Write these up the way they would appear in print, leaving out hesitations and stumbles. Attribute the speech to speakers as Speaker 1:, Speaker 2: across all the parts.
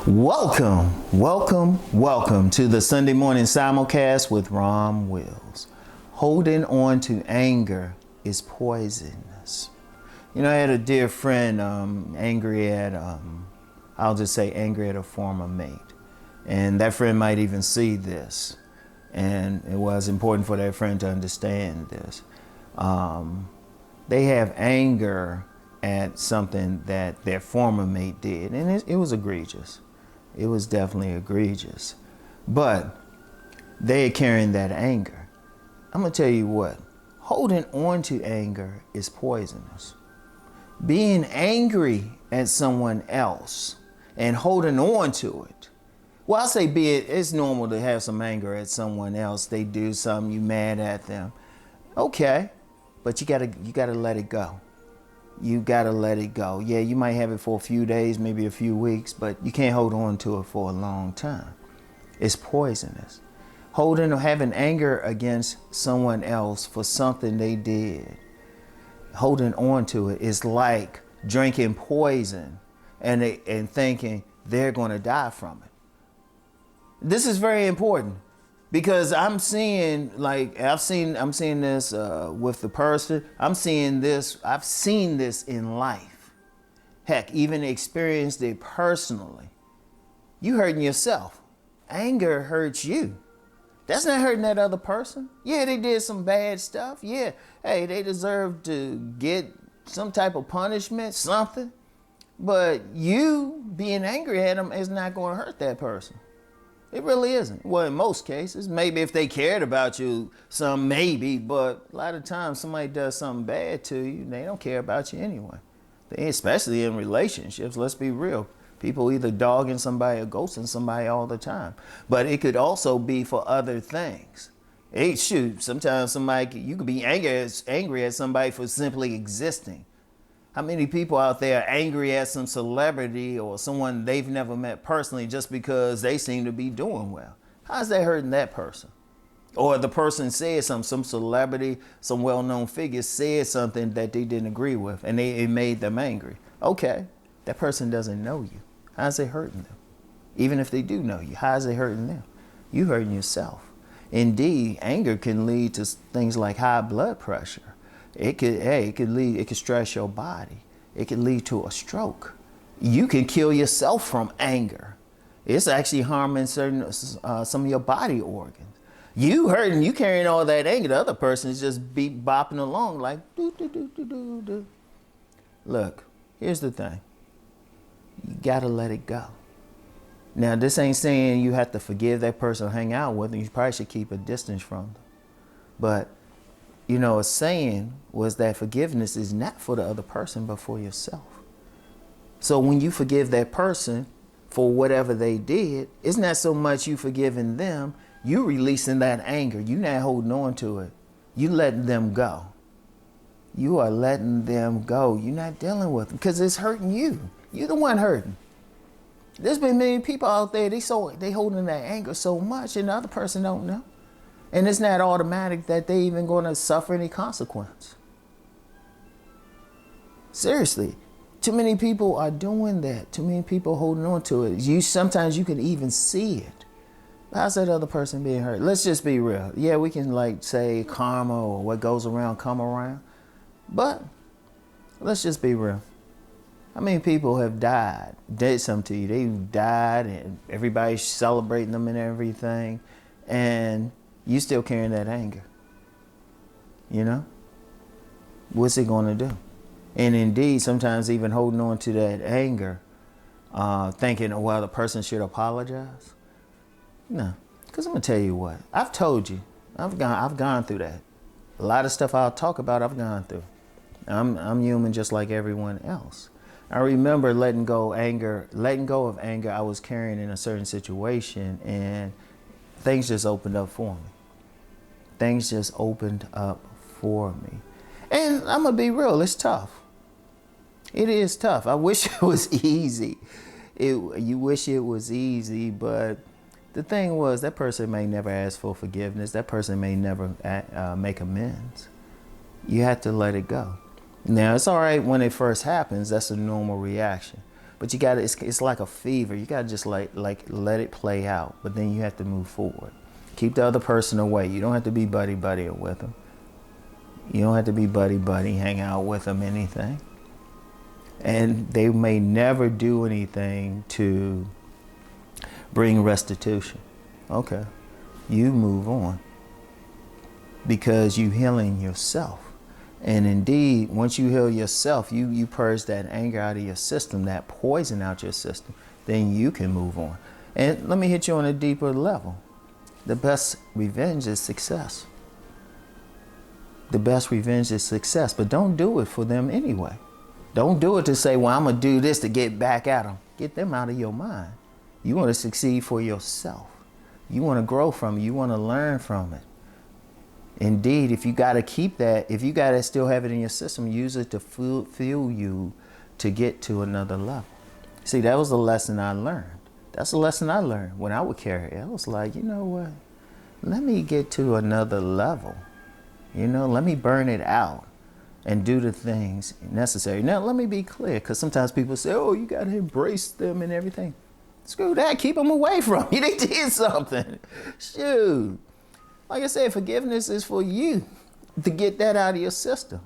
Speaker 1: Welcome to the Sunday morning simulcast with Rom Wills. Holding on to anger is poisonous. You know, I had a dear friend angry at, I'll just say angry at a former mate. And that friend might even see this. And it was important for that friend to understand this. They have anger at something that their former mate did, and it was egregious. It was definitely egregious. But they're carrying that anger. I'm gonna tell you what, holding on to anger is poisonous. Being angry at someone else and holding on to it. Well, I'll say it's normal to have some anger at someone else. They do something, you mad at them. Okay, but you gotta let it go. You gotta let it go. Yeah, you might have it for a few days, maybe a few weeks, but you can't hold on to it for a long time. It's poisonous. Holding or having anger against someone else for something they did, holding on to it is like drinking poison and thinking they're gonna die from it. This is very important. Because I'm seeing this with the person. I've seen this in life. Heck, even experienced it personally. You hurting yourself. Anger hurts you. That's not hurting that other person. Yeah, they did some bad stuff. Yeah, hey, they deserve to get some type of punishment, something. But you being angry at them is not going to hurt that person. It really isn't. Well, in most cases, maybe if they cared about you, some maybe, but a lot of times somebody does something bad to you, they don't care about you anyway. Especially in relationships, let's be real. People either dogging somebody or ghosting somebody all the time. But it could also be for other things. Hey, shoot, sometimes you could be angry at somebody for simply existing. How many people out there are angry at some celebrity or someone they've never met personally just because they seem to be doing well? How's that hurting that person? Or the person said something, some celebrity, some well-known figure said something that they didn't agree with and it made them angry. Okay, that person doesn't know you. How's it hurting them? Even if they do know you, how's it hurting them? You hurting yourself. Indeed, anger can lead to things like high blood pressure. It could stress your body. It could lead to a stroke. You can kill yourself from anger. It's actually harming some of your body organs. You hurting, you carrying all that anger. The other person is just bopping along like do do do do do do. Look, here's the thing. You gotta let it go. Now, this ain't saying you have to forgive that person or hang out with them. You probably should keep a distance from them. But you know, a saying was that forgiveness is not for the other person, but for yourself. So when you forgive that person for whatever they did, it's not so much you forgiving them, you releasing that anger. You're not holding on to it. You letting them go. You are letting them go. You're not dealing with them because it's hurting you. You're the one hurting. There's been many people out there, they holding that anger so much and the other person don't know. And it's not automatic that they even going to suffer any consequence. Seriously, too many people are doing that. Too many people holding on to it. Sometimes you can even see it. How's that other person being hurt? Let's just be real. Yeah, we can say karma or what goes around come around. But let's just be real. How many people have died, did something to you? They've died and everybody's celebrating them and everything. And you still carrying that anger. You know? What's it going to do? And indeed, sometimes even holding on to that anger, thinking, oh, well, the person should apologize. No, because I'm going to tell you what. I've told you. I've gone through that. A lot of stuff I'll talk about, I've gone through. I'm human just like everyone else. I remember letting go of anger I was carrying in a certain situation, and things just opened up for me. Things just opened up for me. And I'm going to be real, it's tough. It is tough. I wish it was easy. You wish it was easy, but the thing was that person may never ask for forgiveness. That person may never make amends. You have to let it go. Now, it's all right when it first happens. That's a normal reaction. But you gotta, it's like a fever. You gotta just like let it play out. But then you have to move forward. Keep the other person away. You don't have to be buddy with them. You don't have to be buddy, hang out with them, anything. And they may never do anything to bring restitution. Okay, you move on because you healing yourself. And indeed, once you heal yourself, you purge that anger out of your system, that poison out your system, then you can move on. And let me hit you on a deeper level. The best revenge is success. The best revenge is success, but don't do it for them anyway. Don't do it to say, well, I'm gonna do this to get back at them. Get them out of your mind. You wanna succeed for yourself. You wanna grow from it. You wanna learn from it. Indeed, if you gotta keep that, if you gotta still have it in your system, use it to fuel you to get to another level. See, that was the lesson I learned. That's the lesson I learned when I would carry it. I was like, you know what? Let me get to another level. You know, let me burn it out and do the things necessary. Now, let me be clear, because sometimes people say, oh, you got to embrace them and everything. Screw that. Keep them away from you. They did something. Shoot. Like I said, forgiveness is for you to get that out of your system.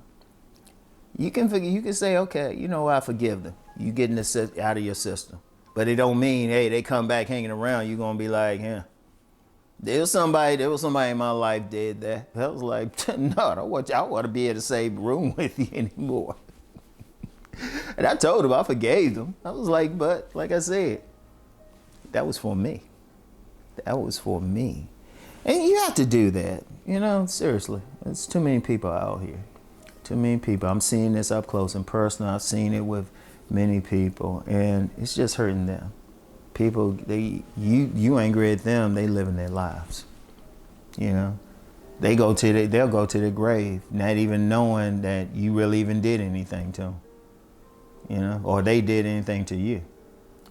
Speaker 1: You can say, okay, you know, I forgive them. You getting this out of your system. But it don't mean, hey, they come back hanging around, you're going to be like, yeah. There was somebody in my life did that. I was like, no, I want to be in the same room with you anymore. And I told him I forgave them. I was like, but like I said, that was for me. That was for me. And you have to do that. You know, seriously. There's too many people out here. Too many people. I'm seeing this up close and personal. I've seen it with many people, and it's just hurting them. People, you angry at them, they living their lives. You know, they'll go to their grave, not even knowing that you really even did anything to them. You know, or they did anything to you,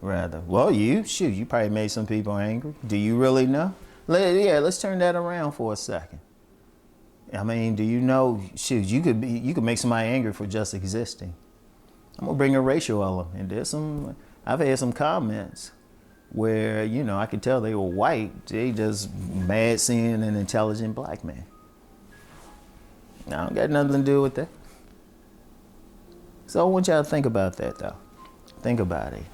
Speaker 1: rather. Well, you probably made some people angry. Do you really know? Let's turn that around for a second. I mean, do you know? You could make somebody angry for just existing. I'm gonna bring a racial element. I've had some comments where, you know, I could tell they were white. They just mad seeing an intelligent black man. I don't got nothing to do with that. So I want y'all to think about that, though. Think about it.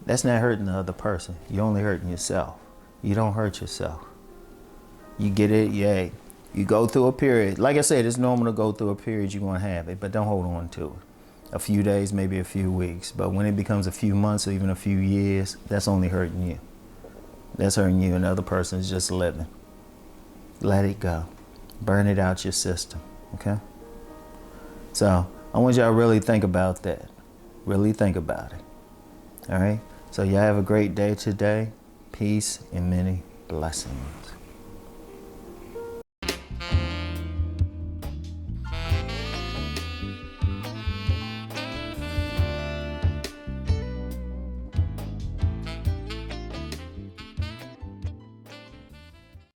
Speaker 1: That's not hurting the other person. You're only hurting yourself. You don't hurt yourself. You get it, yeah. You go through a period. Like I said, it's normal to go through a period. You're gonna have it, but don't hold on to it. A few days, maybe a few weeks. But when it becomes a few months or even a few years, that's only hurting you. That's hurting you. Another person is just living. Let it go. Burn it out your system, okay? So I want y'all to really think about that. Really think about it, all right? So y'all have a great day today. Peace and many blessings.